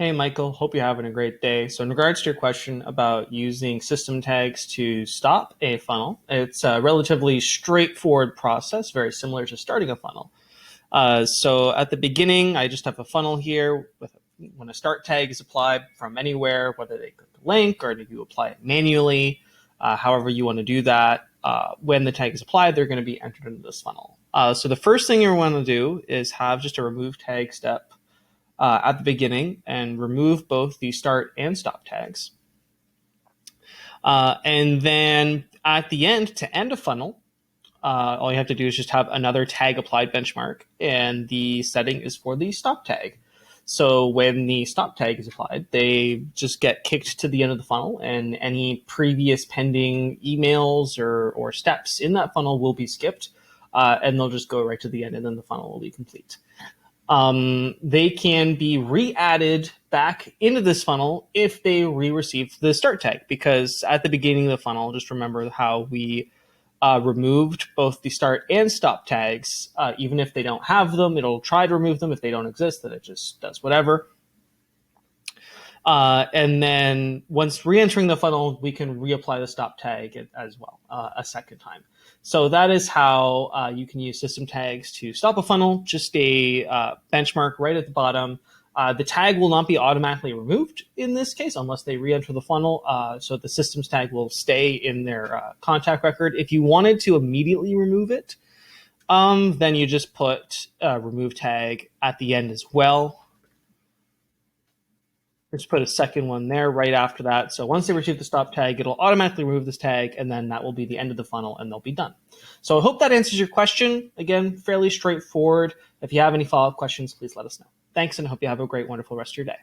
Hey, Michael, hope you're having a great day. So, in regards to your question about using system tags to stop a funnel, it's a relatively straightforward process, very similar to starting a funnel. So, at the beginning, I just have a funnel here with when a start tag is applied from anywhere, whether they click the link or if you apply it manually, however you want to do that. When the tag is applied, they're going to be entered into this funnel. So, the first thing you want to do is have just a remove tag step at the beginning and remove both the start and stop tags. And then at the end, to end a funnel, all you have to do is just have another tag applied benchmark, and the setting is for the stop tag. So when the stop tag is applied, they just get kicked to the end of the funnel, and any previous pending emails or steps in that funnel will be skipped, and they'll just go right to the end, and then the funnel will be complete. They can be re-added back into this funnel if they re-received the start tag, because at the beginning of the funnel, just remember how we removed both the start and stop tags. Even if they don't have them, it'll try to remove them. If they don't exist, then it just does whatever. And then once re-entering the funnel, we can reapply the stop tag as well a second time. So that is how you can use system tags to stop a funnel, just a benchmark right at the bottom. The tag will not be automatically removed in this case unless they re-enter the funnel. So the systems tag will stay in their contact record. If you wanted to immediately remove it, then you just put remove tag at the end as well. Just put a second one there right after that. So once they receive the stop tag, it'll automatically remove this tag, and then that will be the end of the funnel, and they'll be done. So I hope that answers your question. Again, fairly straightforward. If you have any follow-up questions, please let us know. Thanks, and I hope you have a great, wonderful rest of your day.